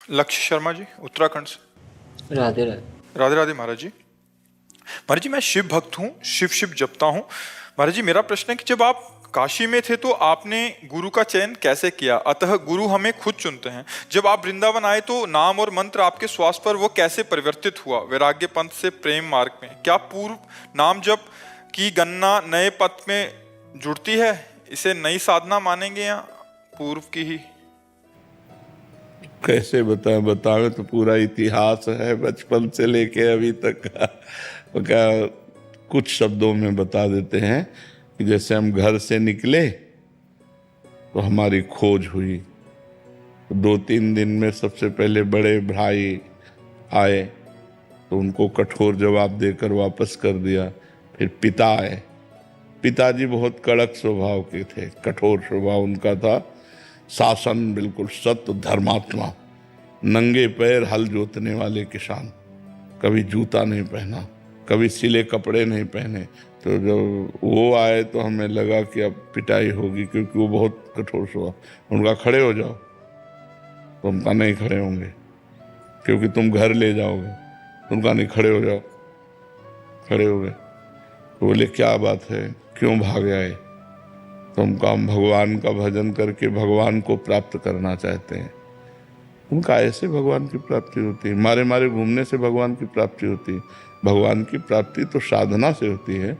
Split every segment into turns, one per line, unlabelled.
लक्ष्य शर्मा जी, उत्तराखंड से।
राधे राधे।
राधे राधे महाराज जी। महाराज जी, मैं शिव भक्त हूँ, शिव शिव जपता हूँ। महाराज जी, मेरा प्रश्न है कि जब आप काशी में थे तो आपने गुरु का चयन कैसे किया? अतः गुरु हमें खुद चुनते हैं। जब आप वृंदावन आए तो नाम और मंत्र आपके श्वास पर वो कैसे परिवर्तित हुआ? वैराग्य पंथ से प्रेम मार्ग में क्या पूर्व नाम जप की गणना नए पथ में जुड़ती है? इसे नई साधना मानेंगे या पूर्व की ही?
कैसे बतावे तो पूरा इतिहास है बचपन से लेके अभी तक का। क्या कुछ शब्दों में बता देते हैं कि जैसे हम घर से निकले तो हमारी खोज हुई। तो 2-3 दिन में सबसे पहले बड़े भाई आए तो उनको कठोर जवाब देकर वापस कर दिया। फिर पिता आए। पिताजी बहुत कड़क स्वभाव के थे, कठोर स्वभाव उनका था। शासन बिल्कुल सत्य, धर्मात्मा, नंगे पैर हल जोतने वाले किसान, कभी जूता नहीं पहना, कभी सिले कपड़े नहीं पहने। तो जब वो आए तो हमें लगा कि अब पिटाई होगी, क्योंकि वो बहुत कठोर स्वभाव। उनका खड़े हो जाओ, तो उनका नहीं खड़े होंगे क्योंकि तुम घर ले जाओगे। उनका नहीं, खड़े हो जाओ। खड़े हो गए तो बोले क्या बात है, क्यों भाग आए? तो हम भगवान का भजन करके भगवान को प्राप्त करना चाहते हैं। उनका ऐसे भगवान की प्राप्ति होती है, मारे मारे घूमने से भगवान की प्राप्ति होती है। भगवान की प्राप्ति तो साधना से होती है,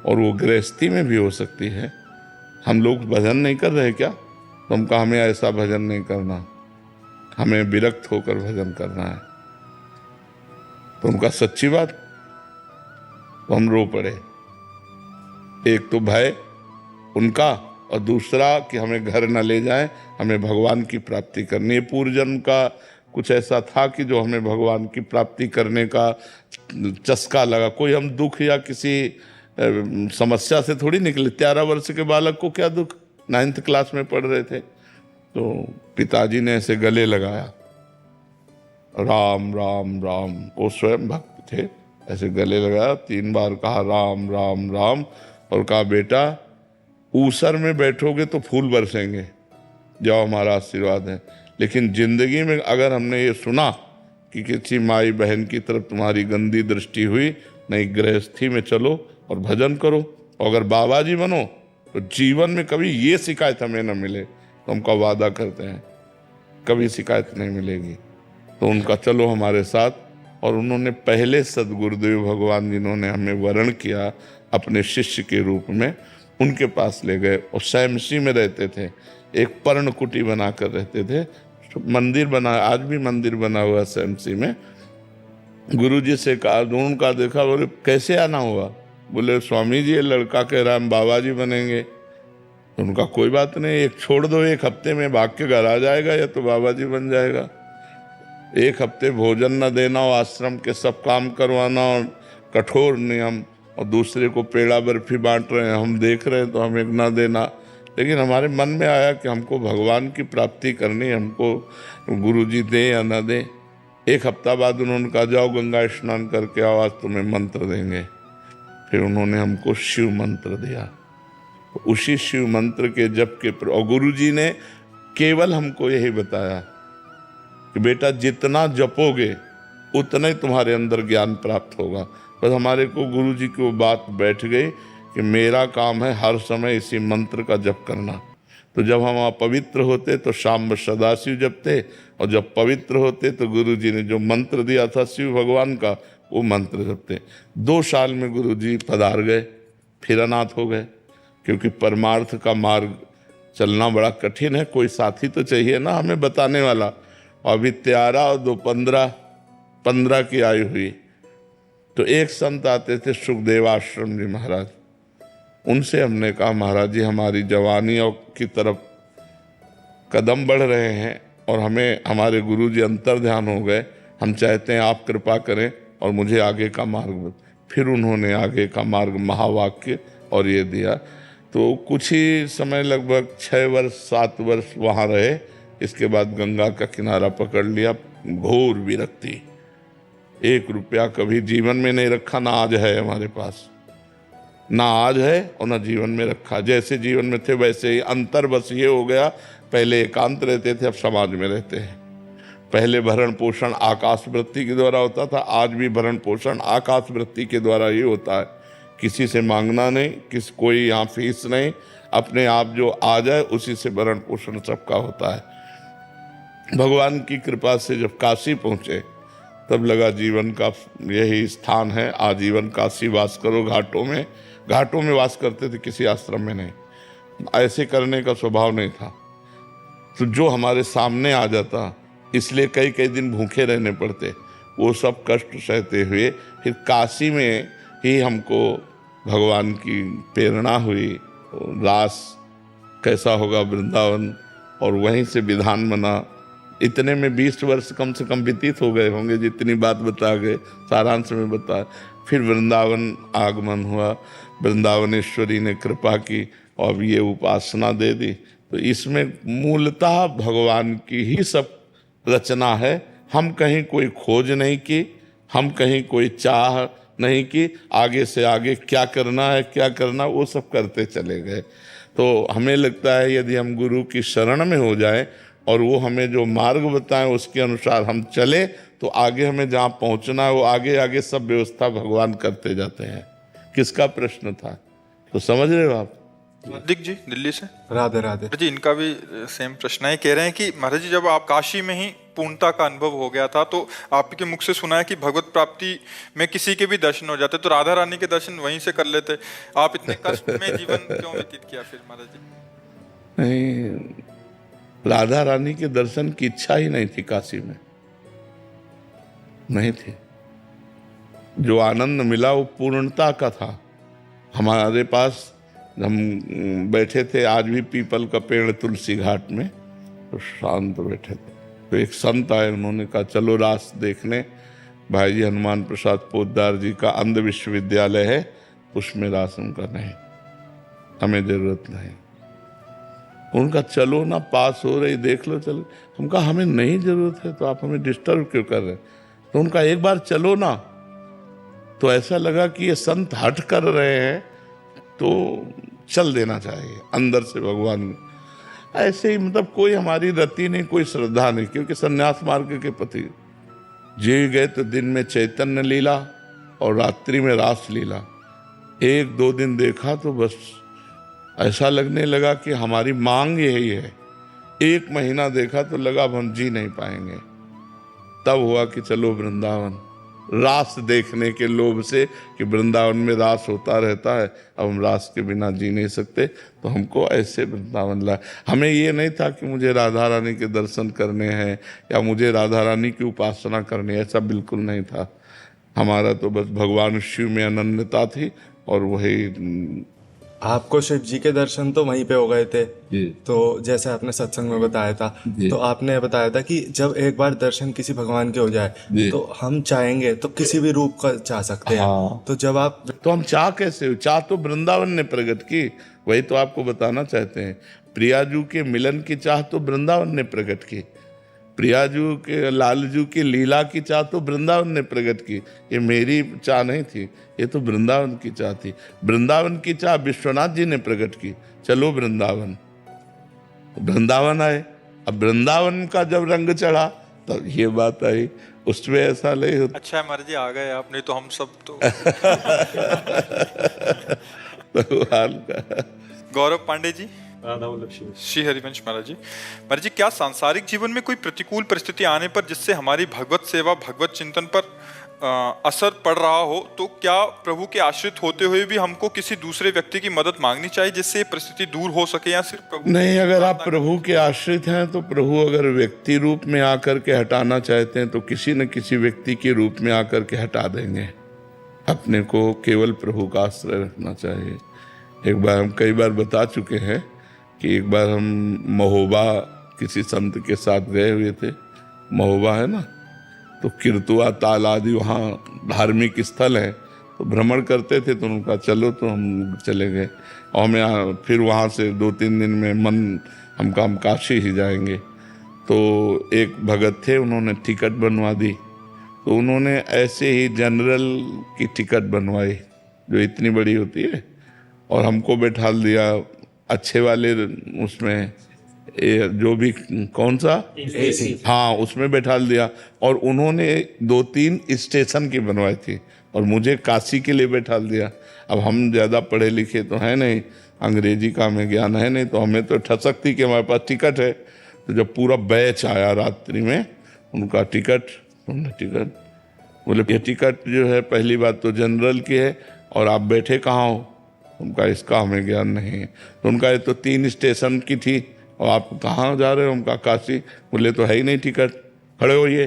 और वो गृहस्थी में भी हो सकती है। हम लोग भजन नहीं कर रहे क्या? तो हम कहा हमें ऐसा भजन नहीं करना, हमें विरक्त होकर भजन करना है। तो उनका सच्ची बात, तो हम रो पड़े। एक तो भय उनका, और दूसरा कि हमें घर न ले जाएं, हमें भगवान की प्राप्ति करनी है। पूर्व जन्म का कुछ ऐसा था कि जो हमें भगवान की प्राप्ति करने का चस्का लगा। कोई हम दुख या किसी समस्या से थोड़ी निकले। 13 वर्ष के बालक को क्या दुख, 9th क्लास में पढ़ रहे थे। तो पिताजी ने ऐसे गले लगाया, राम राम राम। वो स्वयं भक्त थे, ऐसे गले लगाया, 3 बार कहा राम राम राम, और कहा बेटा ऊसर में बैठोगे तो फूल बरसेंगे, जाओ हमारा आशीर्वाद है। लेकिन जिंदगी में अगर हमने ये सुना कि किसी माई बहन की तरफ तुम्हारी गंदी दृष्टि हुई, नहीं, गृहस्थी में चलो और भजन करो, और अगर बाबा जी बनो तो जीवन में कभी ये शिकायत हमें न मिले। तो हमका वादा करते हैं कभी शिकायत नहीं मिलेगी। तो उनका चलो हमारे साथ। और उन्होंने पहले सदगुरुदेव भगवान जिन्होंने हमें वर्ण किया अपने शिष्य के रूप में, उनके पास ले गए। और सैमसी में रहते थे, एक पर्णकुटी बना कर रहते थे। मंदिर बना, आज भी मंदिर बना हुआ सैमसी में। गुरुजी से कहा, उनका देखा, बोले कैसे आना हुआ? बोले स्वामी जी ये लड़का कह रहा हम बाबा जी बनेंगे। तो उनका कोई बात नहीं, एक छोड़ दो, 1 हफ्ते में भाग के घर आ जाएगा या तो बाबा जी बन जाएगा। 1 हफ्ते भोजन न देना और आश्रम के सब काम करवाना और कठोर नियम, और दूसरे को पेड़ा बर्फी बांट रहे हैं, हम देख रहे हैं तो हमें ना देना। लेकिन हमारे मन में आया कि हमको भगवान की प्राप्ति करनी, हमको गुरुजी दें या ना दें। 1 हफ्ता बाद उन्होंने कहा जाओ गंगा स्नान करके आओ, आज तुम्हें मंत्र देंगे। फिर उन्होंने हमको शिव मंत्र दिया। तो उसी शिव मंत्र के जप के और गुरुजी ने केवल हमको यही बताया कि बेटा जितना जपोगे उतना ही तुम्हारे अंदर ज्ञान प्राप्त होगा। बस हमारे को गुरुजी की वो बात बैठ गई कि मेरा काम है हर समय इसी मंत्र का जप करना। तो जब हम अपवित्र होते तो शाम सदाशिव जपते, और जब पवित्र होते तो गुरुजी ने जो मंत्र दिया था शिव भगवान का, वो मंत्र जपते। 2 साल में गुरुजी पधार गए, फिर अनाथ हो गए, क्योंकि परमार्थ का मार्ग चलना बड़ा कठिन है। कोई साथी तो चाहिए ना हमें बताने वाला। और अभी 13 और 2 15 की आयु हुई तो एक संत आते थे, सुखदेवाश्रम जी महाराज। उनसे हमने कहा महाराज जी हमारी जवानी की तरफ कदम बढ़ रहे हैं, और हमें हमारे गुरुजी अंतर ध्यान हो गए, हम चाहते हैं आप कृपा करें और मुझे आगे का मार्ग। फिर उन्होंने आगे का मार्ग महावाक्य और ये दिया। तो कुछ ही समय, लगभग 6 वर्ष 7 वर्ष वहाँ रहे। इसके बाद गंगा का किनारा पकड़ लिया। घोर विरक्ति, 1 रुपया कभी जीवन में नहीं रखा, ना आज है हमारे पास, ना आज है और ना जीवन में रखा। जैसे जीवन में थे वैसे ही। अंतर बस ये हो गया, पहले एकांत रहते थे, अब समाज में रहते हैं। पहले भरण पोषण आकाश वृत्ति के द्वारा होता था, आज भी भरण पोषण आकाश वृत्ति के द्वारा ही होता है। किसी से मांगना नहीं, कोई यहाँ फीस नहीं, अपने आप जो आ जाए उसी से भरण पोषण सबका होता है। भगवान की कृपा से जब काशी पहुँचे तब लगा जीवन का यही स्थान है, आजीवन काशी वास करो। घाटों में वास करते थे, किसी आश्रम में नहीं। ऐसे करने का स्वभाव नहीं था। तो जो हमारे सामने आ जाता, इसलिए कई कई दिन भूखे रहने पड़ते, वो सब कष्ट सहते हुए फिर काशी में ही हमको भगवान की प्रेरणा हुई। रास कैसा होगा वृंदावन, और वहीं से विधान बना। इतने में 20 वर्ष कम से कम व्यतीत हो गए होंगे, जितनी बात बता गए सारांश में बता। फिर वृंदावन आगमन हुआ, वृंदावनेश्वरी ने कृपा की और अब ये उपासना दे दी। तो इसमें मूलतः भगवान की ही सब रचना है। हम कहीं कोई खोज नहीं की, हम कहीं कोई चाह नहीं की, आगे से आगे क्या करना वो सब करते चले गए। तो हमें लगता है यदि हम गुरु की शरण में हो जाएं और वो हमें जो मार्ग बताएं उसके अनुसार हम चले, तो आगे हमें जहाँ पहुँचना है वो आगे आगे सब व्यवस्था भगवान करते जाते हैं। किसका प्रश्न था, तो समझ रहे हो आप?
दिख जी दिल्ली से।
राधे राधे
जी, इनका भी सेम प्रश्न है। कह रहे हैं कि महाराज जी, जब आप काशी में ही पूर्णता का अनुभव हो गया था, तो आपके मुख से सुना है कि भगवत प्राप्ति में किसी के भी दर्शन हो जाते, तो राधा रानी के दर्शन वहीं से कर लेते। आप इतने कष्ट में जीवन क्यों व्यतीत किया फिर महाराज जी?
नहीं, राधा रानी के दर्शन की इच्छा ही नहीं थी, काशी में नहीं थी। जो आनंद मिला वो पूर्णता का था। हमारे पास हम बैठे थे, आज भी पीपल का पेड़ तुलसी घाट में, तो शांत बैठे थे। तो एक संत आए, उन्होंने कहा चलो रास देखने। भाई जी हनुमान प्रसाद पोद्दार जी का अंध विश्वविद्यालय है, उसमें रास। उनका नहीं, हमें जरूरत नहीं। उनका चलो ना, पास हो रही, देख लो चलो। हम कहा हमें नहीं जरूरत है, तो आप हमें डिस्टर्ब क्यों कर रहे हैं? तो उनका एक बार चलो ना। तो ऐसा लगा कि ये संत हट कर रहे हैं, तो चल देना चाहिए अंदर से भगवान। ऐसे ही मतलब कोई हमारी रति नहीं, कोई श्रद्धा नहीं, क्योंकि संन्यास मार्ग के पति जी गए तो दिन में चैतन्य लीला और रात्रि में रास लीला। 1-2 दिन देखा तो बस ऐसा लगने लगा कि हमारी मांग यही है। 1 महीना देखा तो लगा अब हम जी नहीं पाएंगे। तब हुआ कि चलो वृंदावन, रास देखने के लोभ से कि वृंदावन में रास होता रहता है, अब हम रास के बिना जी नहीं सकते, तो हमको ऐसे वृंदावन ला। हमें ये नहीं था कि मुझे राधा रानी के दर्शन करने हैं या मुझे राधा रानी की उपासना करनी है, ऐसा बिल्कुल नहीं था। हमारा तो बस भगवान शिव में अनन्यता थी, और वही।
आपको शिव जी के दर्शन तो वहीं पे हो गए थे
जी।
तो जैसे आपने सत्संग में बताया था, तो आपने बताया था कि जब एक बार दर्शन किसी भगवान के हो जाए तो हम चाहेंगे तो किसी भी रूप का चाह सकते हैं।
हाँ।
तो जब आप,
तो हम चाह कैसे हो? चाह तो वृंदावन ने प्रकट की, वही तो आपको बताना चाहते हैं। प्रियाजू के मिलन की चाह तो वृंदावन ने प्रकट की, प्रियाजू के लालजू की लीला की चाह तो वृंदावन ने प्रकट की। ये मेरी चाह नहीं थी, ये तो वृंदावन की चाह थी। वृंदावन की चाह विश्वनाथ जी ने प्रकट की, चलो वृंदावन। वृंदावन आए, अब वृंदावन का जब रंग चढ़ा तब ये बात आई, उसमें ऐसा नहीं होता।
अच्छा महाराज जी आ गए आप, नहीं तो हम सब तो
भगवान का।
गौरव पांडे जी। श्री हरिवंश महाराज जी। महाराज जी, क्या सांसारिक जीवन में कोई प्रतिकूल परिस्थिति आने पर जिससे हमारी भगवत सेवा, भगवत चिंतन पर असर पड़ रहा हो, तो क्या प्रभु के आश्रित होते हुए भी हमको किसी दूसरे व्यक्ति की मदद मांगनी चाहिए जिससे परिस्थिति दूर हो सके, या सिर्फ प्रभु?
नहीं, अगर आप प्रभु के आश्रित हैं तो प्रभु अगर व्यक्ति रूप में आकर के हटाना चाहते हैं तो किसी न किसी व्यक्ति के रूप में आकर के हटा देंगे। अपने को केवल प्रभु का आश्रय रखना चाहिए। एक बार हम कई बार बता चुके हैं कि एक बार हम महोबा किसी संत के साथ गए हुए थे। महोबा है ना, तो किरतुआ ताल आदि वहाँ धार्मिक स्थल है, तो भ्रमण करते थे। तो उनका चलो, तो हम चले गए। और हमें फिर वहाँ से 2-3 दिन में हम काशी ही जाएंगे। तो एक भगत थे, उन्होंने टिकट बनवा दी। तो उन्होंने ऐसे ही जनरल की टिकट बनवाई जो इतनी बड़ी होती है, और हमको बैठा दिया अच्छे वाले उसमें जो भी कौन सा
AC।
हाँ, उसमें बैठा दिया। और उन्होंने 2-3 स्टेशन की बनवाई थी और मुझे काशी के लिए बैठा दिया। अब हम ज़्यादा पढ़े लिखे तो हैं नहीं, अंग्रेजी का हमें ज्ञान है नहीं, तो हमें तो ठसक थी कि हमारे पास टिकट है। तो जब पूरा बैच आया रात्रि में, उनका टिकट बोले ये टिकट जो है पहली बात तो जनरल की है और आप बैठे कहाँ हो? उनका इसका हमें ज्ञान नहीं है। तो उनका ये तो 3 स्टेशन की थी और आप कहाँ जा रहे हो? उनका काशी। बोले तो है ही नहीं टिकट, खड़े होइए।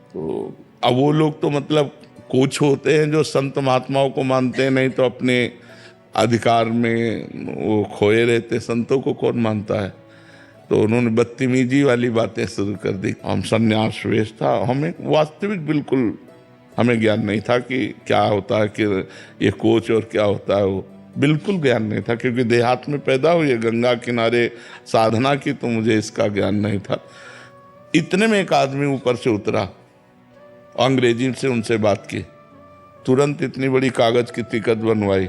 तो अब वो लोग तो मतलब कुछ होते हैं जो संत महात्माओं को मानते हैं, नहीं तो अपने अधिकार में वो खोए रहते। संतों को कौन मानता है? तो उन्होंने बदतमीजी वाली बातें शुरू कर दी। हम संन्यास वेश था, हमें वास्तविक बिल्कुल हमें ज्ञान नहीं था कि क्या होता है कि ये कोच और क्या होता है, वो बिल्कुल ज्ञान नहीं था। क्योंकि देहात में पैदा हुई, गंगा किनारे साधना की, तो मुझे इसका ज्ञान नहीं था। इतने में एक आदमी ऊपर से उतरा, अंग्रेजी से उनसे बात की, तुरंत इतनी बड़ी कागज की टिकट बनवाई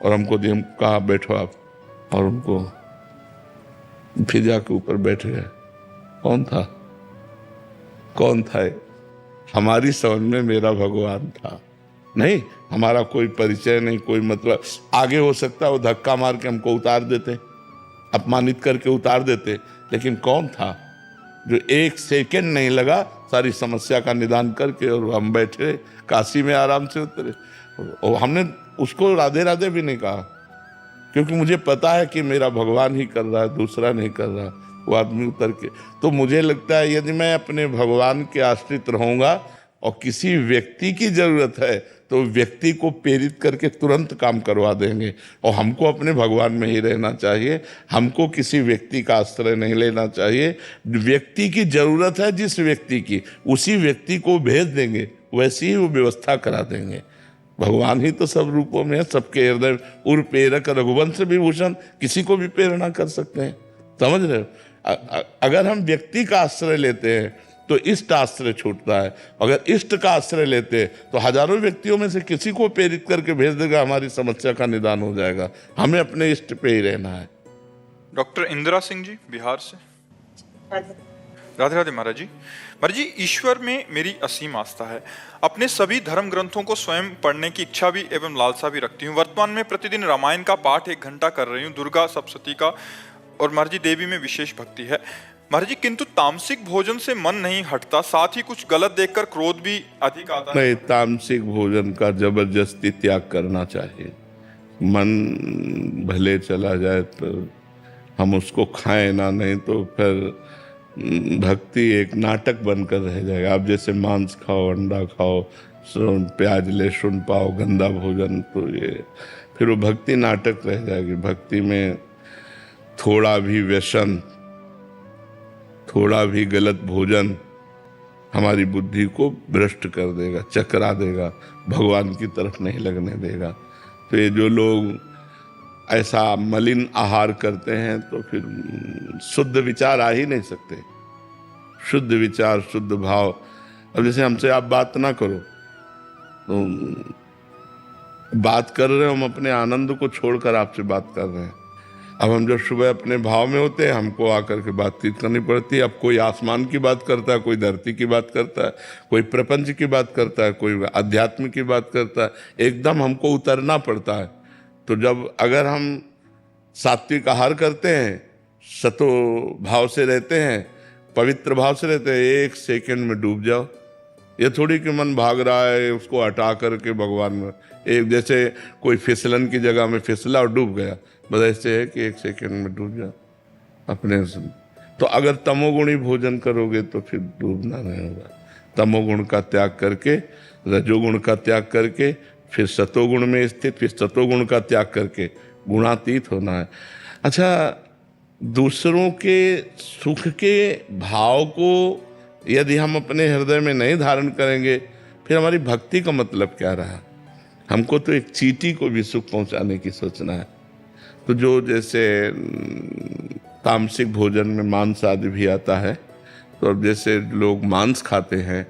और हमको कहा बैठो आप, और उनको फिर जाके ऊपर बैठ गए। कौन था ये? हमारी समझ में मेरा भगवान था। नहीं, हमारा कोई परिचय नहीं, कोई मतलब। आगे हो सकता है वो धक्का मार के हमको उतार देते, अपमानित करके उतार देते, लेकिन कौन था जो 1 सेकंड नहीं लगा सारी समस्या का निदान करके, और हम बैठे काशी में आराम से उतरे। और हमने उसको राधे राधे भी नहीं कहा, क्योंकि मुझे पता है कि मेरा भगवान ही कर रहा है, दूसरा नहीं कर रहा। वो आदमी उतर के, तो मुझे लगता है यदि मैं अपने भगवान के आश्रित रहूंगा और किसी व्यक्ति की जरूरत है तो व्यक्ति को प्रेरित करके तुरंत काम करवा देंगे। और हमको अपने भगवान में ही रहना चाहिए, हमको किसी व्यक्ति का आश्रय नहीं लेना चाहिए। व्यक्ति की जरूरत है जिस व्यक्ति की, उसी व्यक्ति को भेज देंगे, वैसी ही वो व्यवस्था करा देंगे। भगवान ही तो सब रूपों में है, सबके हृदय उर प्रेरक रघुवंश विभूषण, किसी को भी प्रेरणा कर सकते हैं। समझ रहे हो? अगर हम व्यक्ति का आश्रय लेते हैं तो इष्ट आश्रय छूटता है, अगर इष्ट का आश्रय लेते हैं तो हजारों व्यक्तियों में से किसी को प्रेरित करके भेज देगा, हमारी समस्या का निदान हो जाएगा। हमें अपने इष्ट पे ही रहना है।
डॉक्टर इंदिरा सिंह जी बिहार से। राधे राधे महाराज जी। महाराज जी, ईश्वर में मेरी असीम आस्था है। अपने सभी धर्म ग्रंथों को स्वयं पढ़ने की इच्छा भी एवं लालसा भी रखती हूँ। वर्तमान में प्रतिदिन रामायण का पाठ 1 घंटा कर रही हूँ, दुर्गा सप्तशती का, और महाराज जी देवी में विशेष भक्ति है महाराज जी। किंतु तामसिक भोजन से मन नहीं हटता, साथ ही कुछ गलत देखकर क्रोध भी अधिक आता है।
नहीं, तामसिक भोजन का जबरदस्ती त्याग करना चाहिए। मन भले चला जाए तो हम उसको खाएं ना, नहीं तो फिर भक्ति एक नाटक बनकर रह जाएगा। आप जैसे मांस खाओ, अंडा खाओ, प्याज लहसुन पाओ, गंदा भोजन, तो ये फिर वो भक्ति नाटक रह जाएगी। भक्ति में थोड़ा भी व्यसन, थोड़ा भी गलत भोजन हमारी बुद्धि को भ्रष्ट कर देगा, चकरा देगा, भगवान की तरफ नहीं लगने देगा। तो ये जो लोग ऐसा मलिन आहार करते हैं तो फिर शुद्ध विचार आ ही नहीं सकते। शुद्ध विचार, शुद्ध भाव। अब जैसे हमसे आप बात ना करो, तो बात कर रहे हो, हम अपने आनंद को छोड़कर आपसे बात कर रहे हैं। अब हम जब सुबह अपने भाव में होते हैं, हमको आकर के बातचीत करनी पड़ती है। अब कोई आसमान की बात करता है, कोई धरती की बात करता है, कोई प्रपंच की बात करता है, कोई अध्यात्म की बात करता है, एकदम हमको उतरना पड़ता है। तो जब अगर हम सात्विक आहार करते हैं, सतो भाव से रहते हैं, पवित्र भाव से रहते हैं, 1 सेकंड में डूब जाओ। ये थोड़ी कि मन भाग रहा है, उसको हटा करके भगवान में, एक जैसे कोई फिसलन की जगह में फिसला और डूब गया, बस ऐसे है कि 1 सेकंड में डूब जाओ अपने से। तो अगर तमोगुणी भोजन करोगे तो फिर डूबना नहीं होगा। तमोगुण का त्याग करके, रजोगुण का त्याग करके, फिर सतोगुण में स्थित, फिर सतोगुण का त्याग करके गुणातीत होना है। अच्छा, दूसरों के सुख के भाव को यदि हम अपने हृदय में नहीं धारण करेंगे, फिर हमारी भक्ति का मतलब क्या रहा? हमको तो एक चींटी को भी सुख पहुंचाने की सोचना है। तो जो जैसे तामसिक भोजन में मांस आदि भी आता है, तो अब जैसे लोग मांस खाते हैं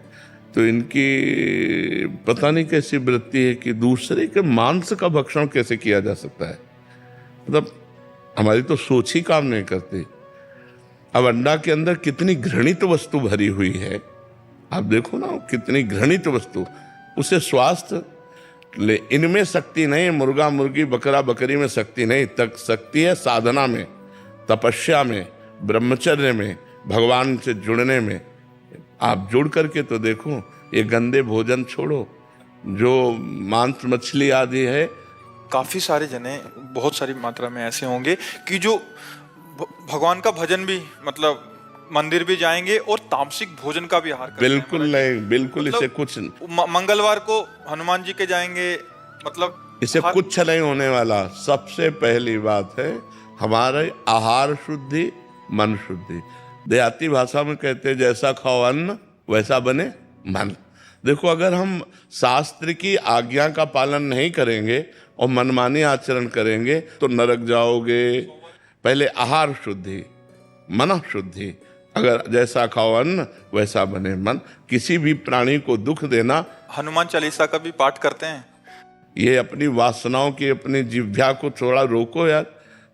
तो इनकी पता नहीं कैसी वृत्ति है कि दूसरे के मांस का भक्षण कैसे किया जा सकता है। मतलब हमारी तो सोच ही काम नहीं करती। अब अंडा के अंदर कितनी घृणित वस्तु भरी हुई है, आप देखो ना, कितनी घृणित वस्तु, उसे स्वास्थ्य ले, इनमें शक्ति नहीं, मुर्गा मुर्गी बकरा बकरी में शक्ति नहीं, तक शक्ति है साधना में, तपस्या में, ब्रह्मचर्य में, भगवान से जुड़ने में। आप जुड़ करके तो देखो, ये गंदे भोजन छोड़ो, जो मांस मछली आदि है।
काफी सारे जने बहुत सारी मात्रा में ऐसे होंगे कि जो भगवान का भजन भी, मतलब मंदिर भी जाएंगे और तामसिक भोजन का भी आहार करेंगे।
बिल्कुल नहीं, बिल्कुल इसे कुछ
मंगलवार को हनुमान जी के जाएंगे, मतलब
इसे कुछ नहीं होने वाला। सबसे पहली बात है हमारे आहार शुद्धि, मन शुद्धि। देहाती भाषा में कहते हैं जैसा खाओ अन्न वैसा बने मन। देखो, अगर हम शास्त्र की आज्ञा का पालन नहीं करेंगे और मनमानी आचरण करेंगे तो नरक जाओगे। पहले आहार शुद्धि, मन शुद्धि। अगर जैसा खाओ अन्न वैसा बने मन। किसी भी प्राणी को दुख देना।
हनुमान चालीसा का भी पाठ करते हैं।
ये अपनी वासनाओं की, अपनी जिह्वा को थोड़ा रोको यार।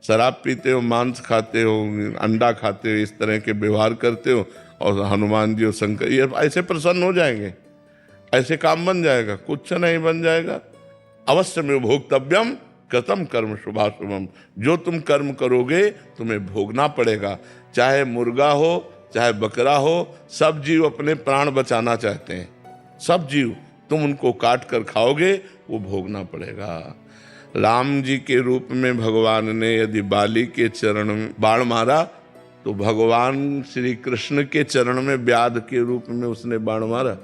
शराब पीते हो, मांस खाते हो, अंडा खाते हो, इस तरह के व्यवहार करते हो, और हनुमान जी और शंकर ये ऐसे प्रसन्न हो जाएंगे, ऐसे काम बन जाएगा? कुछ नहीं बन जाएगा। अवश्य में भोक्तव्यम कृतम कर्म शुभाशुभम। जो तुम कर्म करोगे तुम्हें भोगना पड़ेगा। चाहे मुर्गा हो, चाहे बकरा हो, सब जीव अपने प्राण बचाना चाहते हैं। सब जीव, तुम उनको काट कर खाओगे, वो भोगना पड़ेगा। राम जी के रूप में भगवान ने यदि बाली के चरण में बाण मारा, तो भगवान श्री कृष्ण के चरण में व्याध के रूप में उसने बाण मारा।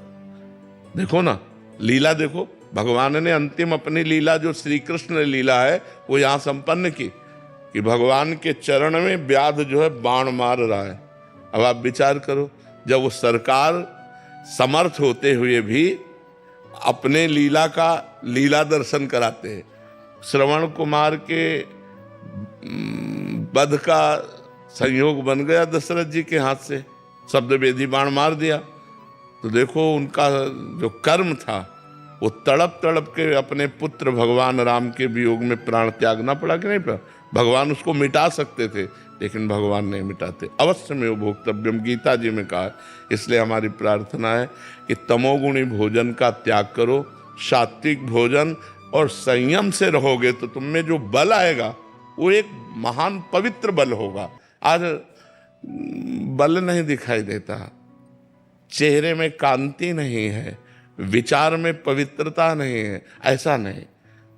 देखो ना, लीला देखो, भगवान ने अंतिम अपनी लीला जो श्री कृष्ण लीला है वो यहाँ संपन्न की, कि भगवान के चरण में व्याध जो है बाण मार रहा है। अब आप विचार करो, जब वो सरकार समर्थ होते हुए भी अपने लीला का लीला दर्शन कराते हैं। श्रवण कुमार के वध का संयोग बन गया दशरथ जी के हाथ से, शब्द वेदी बाण मार दिया। तो देखो उनका जो कर्म था वो तड़प तड़प के अपने पुत्र भगवान राम के वियोग में प्राण त्यागना पड़ा कि नहीं पड़ा? भगवान उसको मिटा सकते थे, लेकिन भगवान नहीं मिटाते। अवश्य में वो भोक्तव्यम गीता जी में कहा है। इसलिए हमारी प्रार्थना है कि तमोगुणी भोजन का त्याग करो, सात्विक भोजन और संयम से रहोगे तो तुम में जो बल आएगा वो एक महान पवित्र बल होगा। आज बल नहीं दिखाई देता, चेहरे में कांति नहीं है, विचार में पवित्रता नहीं है। ऐसा नहीं,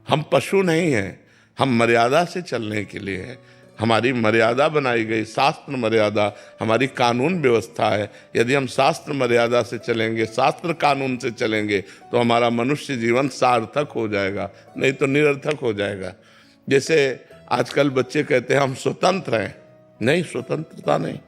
हम पशु नहीं हैं, हम मर्यादा से चलने के लिए है। हमारी मर्यादा बनाई गई, शास्त्र मर्यादा हमारी कानून व्यवस्था है। यदि हम शास्त्र मर्यादा से चलेंगे, शास्त्र कानून से चलेंगे, तो हमारा मनुष्य जीवन सार्थक हो जाएगा, नहीं तो निरर्थक हो जाएगा। जैसे आजकल बच्चे कहते हैं हम स्वतंत्र हैं। नहीं, स्वतंत्रता नहीं।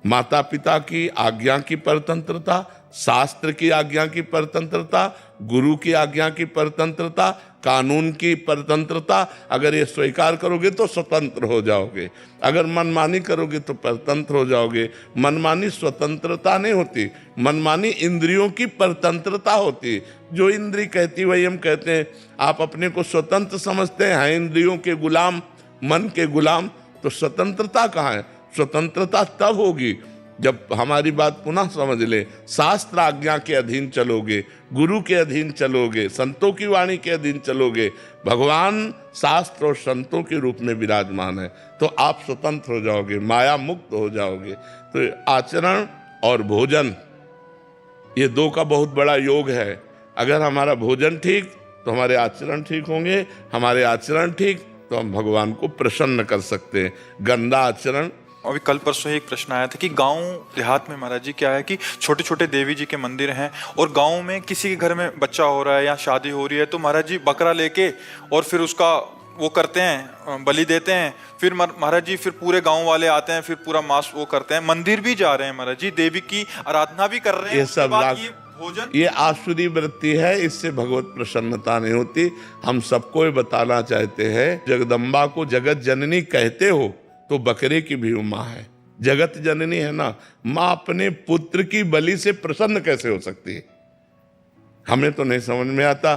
माता पिता की आज्ञा की परतंत्रता, शास्त्र की आज्ञा की परतंत्रता, गुरु की आज्ञा की परतंत्रता, कानून की परतंत्रता, अगर ये स्वीकार करोगे तो स्वतंत्र हो जाओगे। अगर मनमानी करोगे तो परतंत्र हो जाओगे। मनमानी स्वतंत्रता नहीं होती, मनमानी इंद्रियों की परतंत्रता होती। जो इंद्री कहती वही हम कहते हैं। आप अपने को स्वतंत्र समझते हैं, इंद्रियों के गुलाम, मन के गुलाम, तो स्वतंत्रता कहाँ है? स्वतंत्रता तब होगी जब हमारी बात पुनः समझ ले, शास्त्र आज्ञा के अधीन चलोगे, गुरु के अधीन चलोगे, संतों की वाणी के अधीन चलोगे। भगवान शास्त्र और संतों के रूप में विराजमान है, तो आप स्वतंत्र हो जाओगे, माया मुक्त हो जाओगे। तो आचरण और भोजन, ये दो का बहुत बड़ा योग है। अगर हमारा भोजन ठीक तो हमारे आचरण ठीक होंगे, हमारे आचरण ठीक तो हम भगवान को प्रसन्न कर सकते हैं। गंदा आचरण।
अभी कल परसों ही एक प्रश्न आया था कि गांव देहात में महाराज जी क्या है कि छोटे छोटे देवी जी के मंदिर हैं और गांव में किसी के घर में बच्चा हो रहा है या शादी हो रही है तो महाराज जी बकरा लेके और फिर उसका वो करते हैं, बलि देते हैं। फिर महाराज जी फिर पूरे गांव वाले आते हैं, फिर पूरा मांस वो करते हैं। मंदिर भी जा रहे हैं महाराज जी, देवी की आराधना भी कर रहे हैं।
ये सब
भोजन,
ये आसुरी वृत्ति है, इससे भगवत प्रसन्नता नहीं होती। हम सबको बताना चाहते हैं, जगदम्बा को जगत जननी कहते हो तो बकरे की भी माँ है, जगत जननी है ना। माँ अपने पुत्र की बलि से प्रसन्न कैसे हो सकती है? हमें तो नहीं समझ में आता।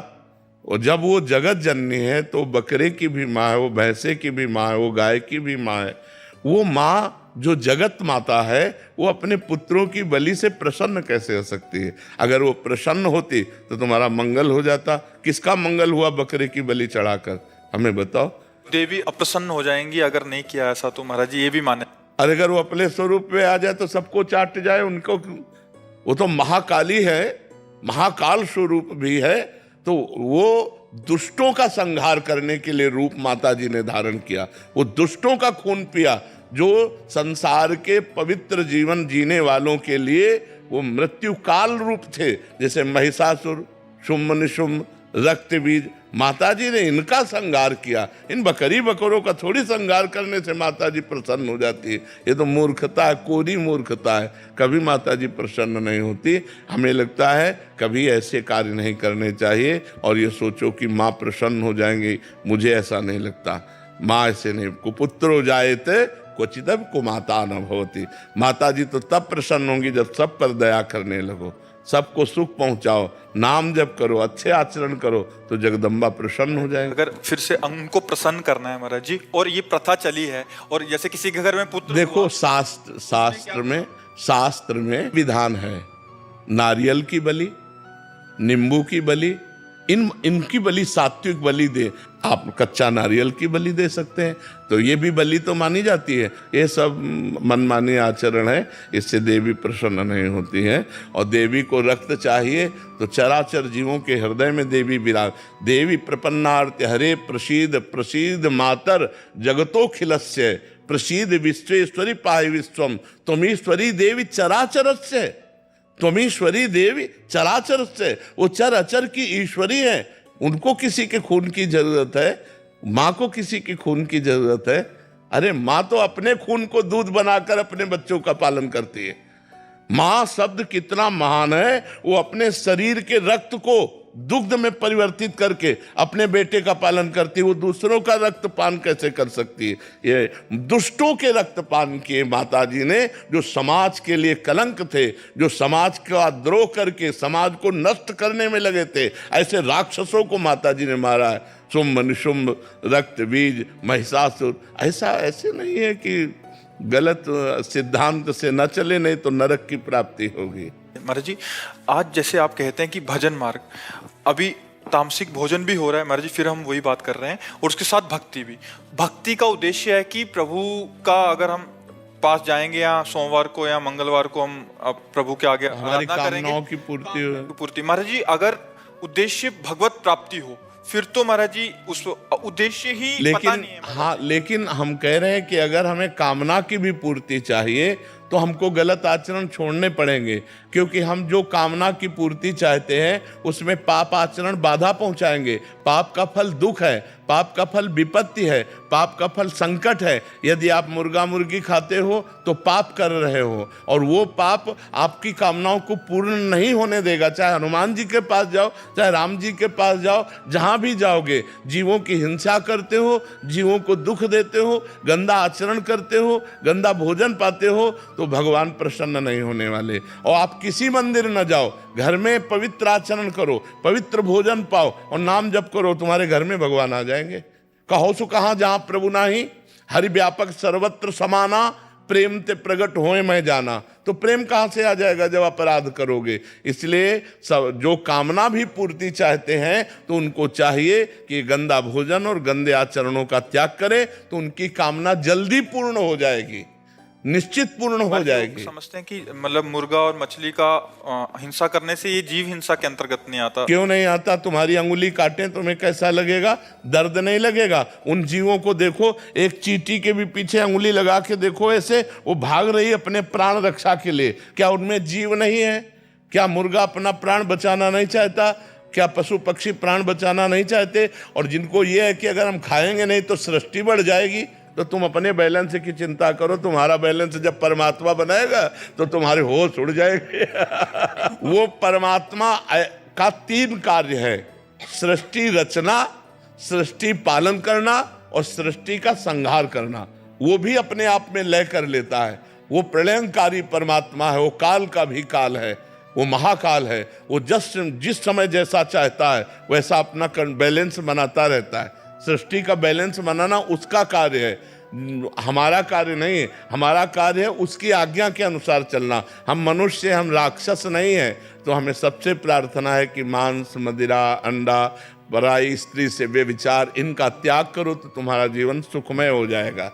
और जब वो जगत जननी है तो बकरे की भी माँ है, वो भैंसे की भी माँ है, वो गाय की भी माँ है। वो माँ जो जगत माता है वो अपने पुत्रों की बलि से प्रसन्न कैसे हो सकती है? अगर वो प्रसन्न होती तो तुम्हारा मंगल हो जाता। किसका मंगल हुआ बकरे की बलि चढ़ाकर? हमें बताओ।
देवी अप्रसन्न हो जाएंगी अगर नहीं किया ऐसा, तो महाराज जी ये भी माने।
अरे अगर वो अपने स्वरूप में आ जाए तो सबको चाट जाए उनको। वो तो महाकाली है, महाकाल स्वरूप भी है, तो वो दुष्टों का संहार करने के लिए रूप माता जी ने धारण किया। वो दुष्टों का खून पिया, जो संसार के पवित्र जीवन जीने वालों के लिए वो मृत्यु काल रूप थे। जैसे महिषासुर, शुम्भ निशुम्भ, रक्त बीज, माता जी ने इनका संहार किया। इन बकरी बकरों का थोड़ी संहार करने से माता जी प्रसन्न हो जाती है। ये तो मूर्खता है, कोरी मूर्खता है। कभी माता जी प्रसन्न नहीं होती। हमें लगता है कभी ऐसे कार्य नहीं करने चाहिए और ये सोचो कि माँ प्रसन्न हो जाएंगी। मुझे ऐसा नहीं लगता। माँ ऐसे नहीं। कुपुत्रो जायते क्वचिदपि कुमाता न भवति। माता जी तो तब प्रसन्न होंगी जब सब पर दया करने लगो, सबको सुख पहुंचाओ, नाम जप करो, अच्छे आचरण करो, तो जगदम्बा प्रसन्न हो जाएगी।
अगर फिर से उनको प्रसन्न करना है महाराज जी, और ये प्रथा चली है, और जैसे किसी के घर में पुत्र
देखो शास्त्र में विधान है, नारियल की बलि, नींबू की बलि, इनकी बलि सात्विक बलि दे। आप कच्चा नारियल की बलि दे सकते हैं, तो ये भी बलि तो मानी जाती है। ये सब मनमानी आचरण है, इससे देवी प्रसन्न नहीं होती है। और देवी को रक्त चाहिए तो चराचर जीवों के हृदय में देवी विराज। देवी प्रपन्नार्थ हरे प्रसीद प्रसीद मातर जगतोखिलस्य प्रसीद विश्वेश्वरी पाहि विश्वम त्वमीश्वरी देवी चराचरस्य। त्वमीश्वरी देवी चराचर से, वो चर अचर की ईश्वरी है। उनको किसी के खून की जरूरत है? माँ को किसी की खून की जरूरत है? अरे माँ तो अपने खून को दूध बनाकर अपने बच्चों का पालन करती है। माँ शब्द कितना महान है। वो अपने शरीर के रक्त को दुग्ध में परिवर्तित करके अपने बेटे का पालन करती है। वो दूसरों का रक्तपान कैसे कर सकती है? ये दुष्टों के रक्तपान किए माता जी ने, जो समाज के लिए कलंक थे, जो समाज का द्रोह करके समाज को नष्ट करने में लगे थे। ऐसे राक्षसों को माता जी ने मारा है। शुम्भ निशुम्भ, रक्त बीज, महिषासुर। ऐसे नहीं है कि गलत सिद्धांत से न चले, नहीं तो नरक की प्राप्ति होगी।
महाराज जी, आज जैसे आप कहते हैं कि भजन मार्ग, अभी तामसिक भोजन भी हो रहा है महाराज जी, फिर हम वही बात कर रहे हैं, और उसके साथ भक्ति भी। भक्ति का उद्देश्य है कि प्रभु का अगर हम पास जाएंगे या सोमवार को या मंगलवार को हम प्रभु के आगे
हमारी कामनाओं की
पूर्ति। महाराज जी, अगर उद्देश्य भगवत प्राप्ति हो फिर तो महाराज जी उस उद्देश्य ही पता नहीं है।
हाँ, लेकिन हम कह रहे हैं कि अगर हमें कामना की भी पूर्ति चाहिए तो हमको गलत आचरण छोड़ने पड़ेंगे, क्योंकि हम जो कामना की पूर्ति चाहते हैं उसमें पाप आचरण बाधा पहुंचाएंगे। पाप का फल दुख है, पाप का फल विपत्ति है, पाप का फल संकट है। यदि आप मुर्गा मुर्गी खाते हो तो पाप कर रहे हो, और वो पाप आपकी कामनाओं को पूर्ण नहीं होने देगा। चाहे हनुमान जी के पास जाओ, चाहे राम जी के पास जाओ, जहां भी जाओगे जीवों की हिंसा करते हो, जीवों को दुख देते हो, गंदा आचरण करते हो, गंदा भोजन पाते हो, तो भगवान प्रसन्न नहीं होने वाले। और आप किसी मंदिर न जाओ, घर में पवित्र आचरण करो, पवित्र भोजन पाओ और नाम जप करो, तुम्हारे घर में भगवान आ जाएंगे। कहो सो कहाँ जहां प्रभु नाही, हरि व्यापक सर्वत्र समाना, प्रेम ते प्रगट होए मैं जाना। तो प्रेम कहाँ से आ जाएगा जब अपराध करोगे? इसलिए सब जो कामना भी पूर्ति चाहते हैं तो उनको चाहिए कि गंदा भोजन और गंदे आचरणों का त्याग करें, तो उनकी कामना जल्दी पूर्ण हो जाएगी, निश्चित पूर्ण हो जाएगी।
समझते हैं कि मतलब मुर्गा और मछली का हिंसा करने से ये जीव हिंसा के अंतर्गत नहीं आता।
क्यों नहीं आता? तुम्हारी अंगुली काटें तुम्हें कैसा लगेगा? दर्द नहीं लगेगा? उन जीवों को देखो, एक चींटी के भी पीछे अंगुली लगा के देखो, ऐसे वो भाग रही है अपने प्राण रक्षा के लिए। क्या उनमें जीव नहीं है? क्या मुर्गा अपना प्राण बचाना नहीं चाहता? क्या पशु पक्षी प्राण बचाना नहीं चाहते? और जिनको ये है कि अगर हम खाएंगे नहीं तो सृष्टि बढ़ जाएगी, तो तुम अपने बैलेंस की चिंता करो। तुम्हारा बैलेंस जब परमात्मा बनाएगा तो तुम्हारे होश उड़ जाएंगे। वो परमात्मा का 3 कार्य है: सृष्टि रचना, सृष्टि पालन करना और सृष्टि का संहार करना। वो भी अपने आप में लय कर लेता है। वो प्रलयंकारी परमात्मा है, वो काल का भी काल है। वो महाकाल है, वो जिस समय जैसा चाहता है वैसा अपना बैलेंस बनाता रहता है। सृष्टि का बैलेंस बनाना उसका कार्य है, हमारा कार्य नहीं है। हमारा कार्य है उसकी आज्ञा के अनुसार चलना। हम मनुष्य, हम राक्षस नहीं है। तो हमें सबसे प्रार्थना है कि मांस, मदिरा, अंडा, पराई स्त्री से व्यभिचार, इनका त्याग करो तो तुम्हारा जीवन सुखमय हो जाएगा।